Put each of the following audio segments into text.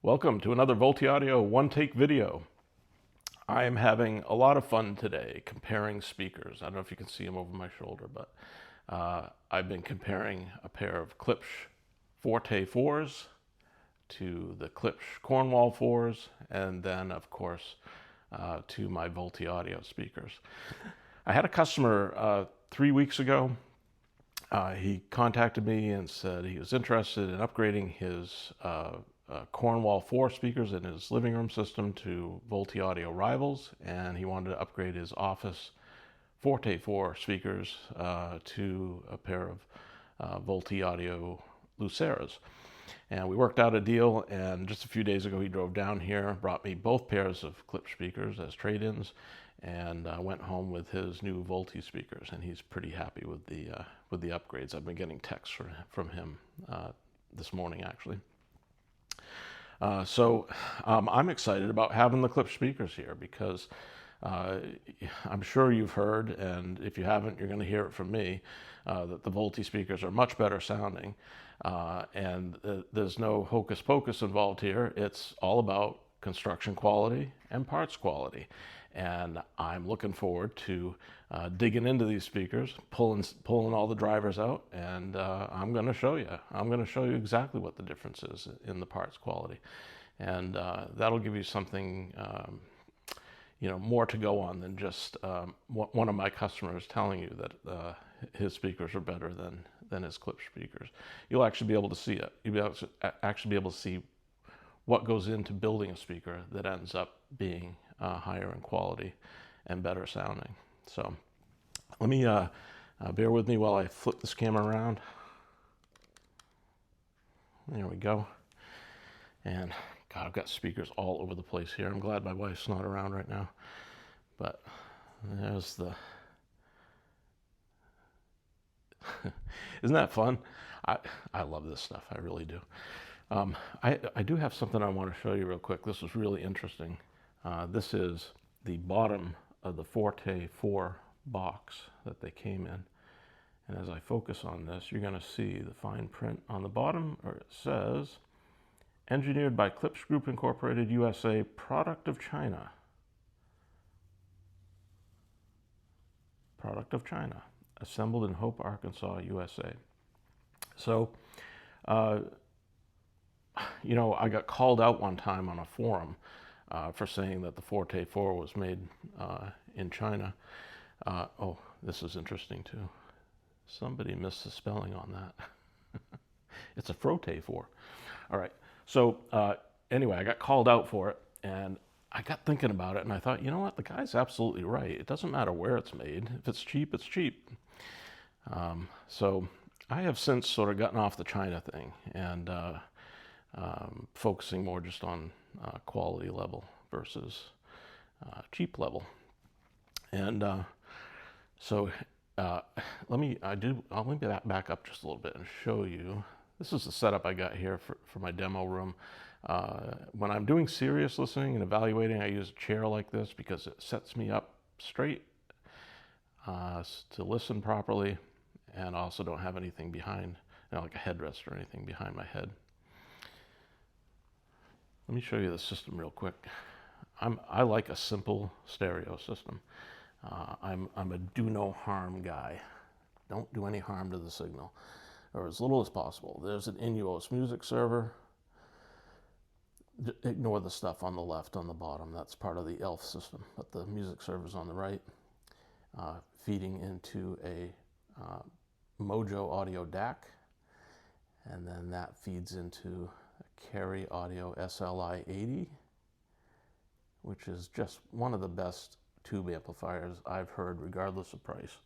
Welcome to another Volti Audio one-take video. I am having a lot of fun today comparing speakers. I don't know if you can see them over my shoulder, but I've been comparing a pair of Klipsch Forte 4s to the Klipsch Cornwall 4s, and then, of course, to my Volti Audio speakers. I had a customer 3 weeks ago. He contacted me and said he was interested in upgrading his Cornwall 4 speakers in his living room system to Volti Audio Rivals, and he wanted to upgrade his office Forte 4 speakers to a pair of Volti Audio Luceras. And we worked out a deal, and just a few days ago he drove down here, brought me both pairs of Klipsch speakers as trade-ins, and went home with his new Volti speakers, and he's pretty happy with the upgrades. I've been getting texts from him this morning, actually. I'm excited about having the Klipsch speakers here because I'm sure you've heard, and if you haven't, you're going to hear it from me, that the Volti speakers are much better sounding, and there's no hocus pocus involved here. It's all about construction quality and parts quality. And I'm looking forward to digging into these speakers, pulling all the drivers out, and I'm going to show you. I'm going to show you exactly what the difference is in the parts quality, and that'll give you something, more to go on than just one of my customers telling you that his speakers are better than his Klipsch speakers. You'll actually be able to see it. You'll actually be able to see what goes into building a speaker that ends up being higher in quality and better sounding. So let me bear with me while I flip this camera around. There we go. And God, I've got speakers all over the place here. I'm glad my wife's not around right now. But there's the... Isn't that fun? I love this stuff. I really do. I do have something I want to show you real quick. This is really interesting. This is the bottom of the Forte 4 box that they came in. And as I focus on this, you're going to see the fine print on the bottom, where it says, engineered by Klipsch Group Incorporated, USA, product of China. Product of China. Assembled in Hope, Arkansas, USA. So, I got called out one time on a forum for saying that the Forte 4 was made in China. Oh, this is interesting too. Somebody missed the spelling on that. It's a Forte 4. All right. So anyway, I got called out for it, and I got thinking about it, and I thought, you know what? The guy's absolutely right. It doesn't matter where it's made. If it's cheap, it's cheap. So I have since sort of gotten off the China thing and focusing more just on quality level versus cheap level. And let me back up just a little bit and show you. This is the setup I got here for my demo room. When I'm doing serious listening and evaluating, I use a chair like this because it sets me up straight to listen properly, and also don't have anything behind, like a headrest or anything behind my head. Let me show you the system real quick. I like a simple stereo system. I'm a do no harm guy. Don't do any harm to the signal, or as little as possible. There's an Inuos music server. Ignore the stuff on the left, on the bottom. That's part of the ELF system, but the music server's on the right, feeding into a Mojo Audio DAC, and then that feeds into a Carry Audio SLI 80, which is just one of the best tube amplifiers I've heard, regardless of price.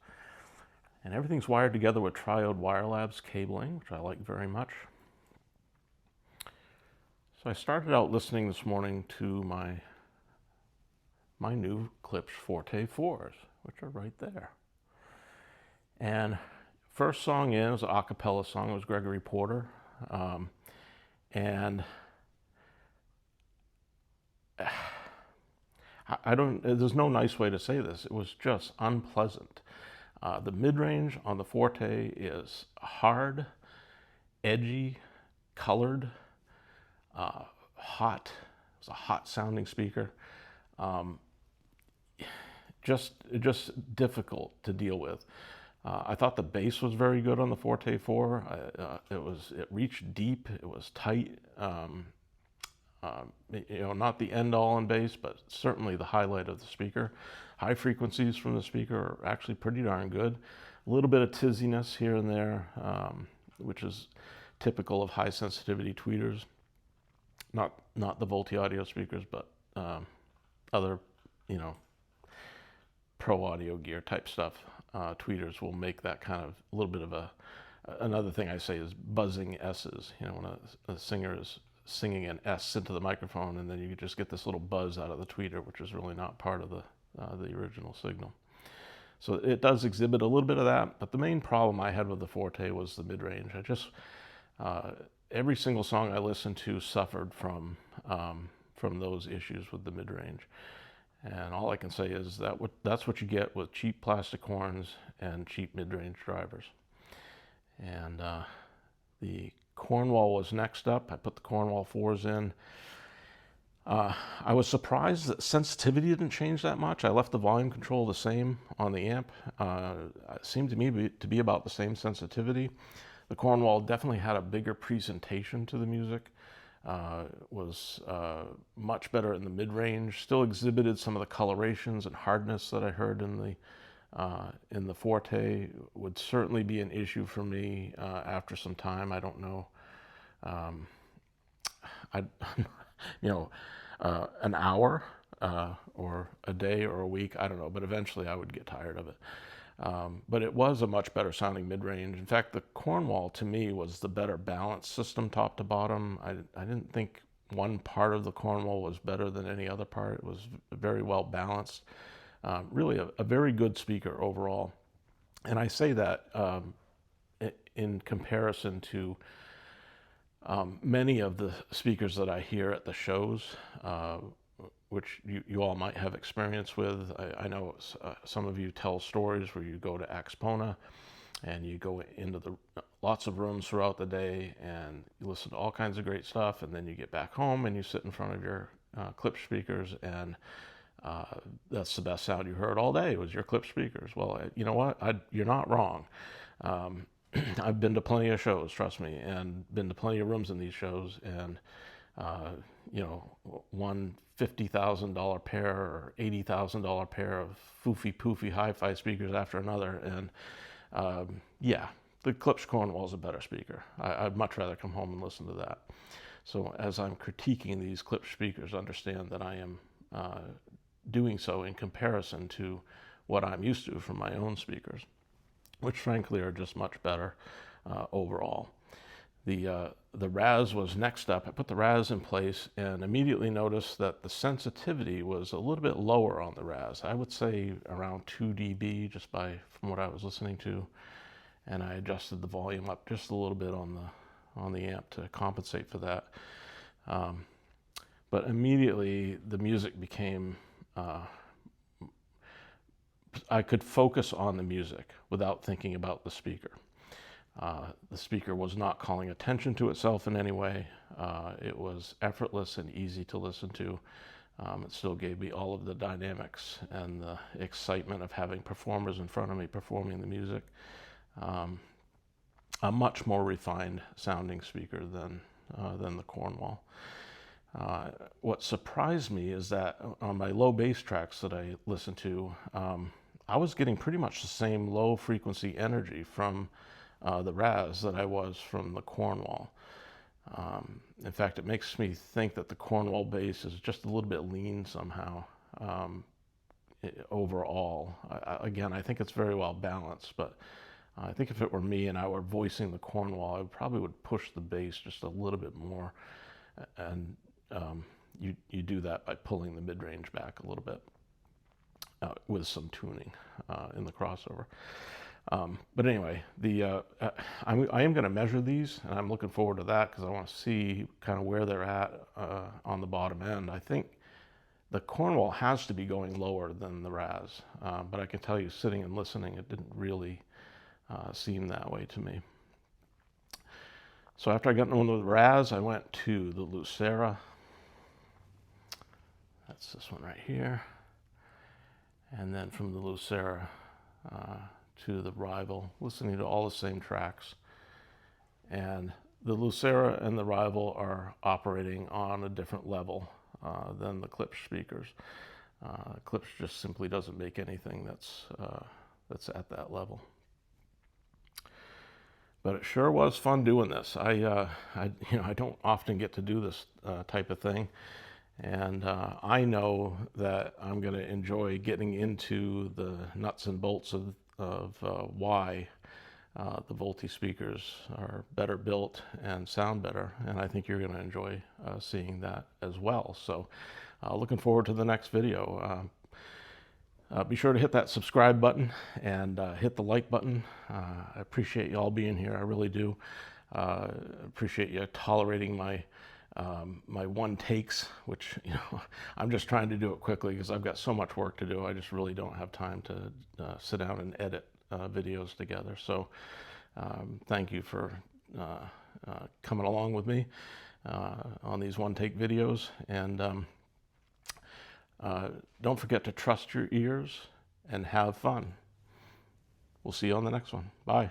And everything's wired together with Triode Wire Labs cabling, which I like very much. So I started out listening this morning to my new Klipsch Forte 4s, which are right there. And first song in was an a cappella song. It was Gregory Porter. And there's no nice way to say this. It was just unpleasant. The mid-range on the Forte is hard, edgy, colored, hot. It was a hot sounding speaker. Just difficult to deal with. I thought the bass was very good on the Forte 4. It reached deep. It was tight. Not the end all in bass, but certainly the highlight of the speaker. High frequencies from the speaker are actually pretty darn good. A little bit of tizziness here and there, which is typical of high sensitivity tweeters. Not the Volti Audio speakers, but other, pro audio gear type stuff. Tweeters will make that kind of a little bit of another thing I say is buzzing S's. When a singer is singing an S into the microphone, and then you just get this little buzz out of the tweeter, which is really not part of the original signal. So it does exhibit a little bit of that, but the main problem I had with the Forte was the mid-range. Every single song I listened to suffered from those issues with the mid-range. And all I can say is that's what you get with cheap plastic horns and cheap mid-range drivers. And the Cornwall was next up. I put the Cornwall 4s in. I was surprised that sensitivity didn't change that much. I left the volume control the same on the amp. It seemed to me to be about the same sensitivity. The Cornwall definitely had a bigger presentation to the music. Was much better in the mid-range. Still exhibited some of the colorations and hardness that I heard in the Forte. Would certainly be an issue for me after some time. I don't know. An hour or a day or a week, I don't know, but eventually I would get tired of it. But it was a much better sounding mid-range. In fact, the Cornwall to me was the better balanced system top to bottom. I didn't think one part of the Cornwall was better than any other part. It was very well balanced. Really a very good speaker overall. And I say that in comparison to many of the speakers that I hear at the shows, which you all might have experience with. I know some of you tell stories where you go to Axpona and you go into lots of rooms throughout the day and you listen to all kinds of great stuff, and then you get back home and you sit in front of your Klipsch speakers, and that's the best sound you heard all day was your Klipsch speakers. Well, you know what? You're not wrong. I've been to plenty of shows, trust me, and been to plenty of rooms in these shows, and one $50,000 pair or $80,000 pair of foofy hi-fi speakers after another, and the Klipsch Cornwall is a better speaker. I'd much rather come home and listen to that. So as I'm critiquing these Klipsch speakers, understand that I am doing so in comparison to what I'm used to from my own speakers, which frankly are just much better overall. The Raz was next up. I put the Raz in place and immediately noticed that the sensitivity was a little bit lower on the Raz. I would say around 2 dB just from what I was listening to, and I adjusted the volume up just a little bit on the amp to compensate for that. But immediately the music became I could focus on the music without thinking about the speaker. The speaker was not calling attention to itself in any way. It was effortless and easy to listen to. It still gave me all of the dynamics and the excitement of having performers in front of me performing the music. A much more refined sounding speaker than the Cornwall. What surprised me is that on my low bass tracks that I listened to, I was getting pretty much the same low frequency energy from the Raz that I was from the Cornwall. In fact, it makes me think that the Cornwall bass is just a little bit lean somehow overall. Again, I think it's very well balanced, but I think if it were me and I were voicing the Cornwall, I probably would push the bass just a little bit more. And you do that by pulling the mid-range back a little bit with some tuning in the crossover. But anyway, I am going to measure these, and I'm looking forward to that because I want to see kind of where they're at on the bottom end. I think the Cornwall has to be going lower than the Raz, but I can tell you, sitting and listening, it didn't really seem that way to me. So after I got into the Raz, I went to the Lucera. That's this one right here. And then from the Lucera to the Rival, listening to all the same tracks. And the Lucera and the Rival are operating on a different level than the Klipsch speakers. Klipsch just simply doesn't make anything that's at that level. But it sure was fun doing this. I don't often get to do this type of thing, and I know that I'm going to enjoy getting into the nuts and bolts of why the Volti speakers are better built and sound better, and I think you're going to enjoy seeing that as well. So looking forward to the next video. Be sure to hit that subscribe button and hit the like button. I appreciate you all being here. I really do. Appreciate you tolerating my my one takes, which I'm just trying to do it quickly because I've got so much work to do. I just really don't have time to sit down and edit videos together. So thank you for coming along with me on these one take videos, and don't forget to trust your ears and have fun. We'll see you on the next one. Bye.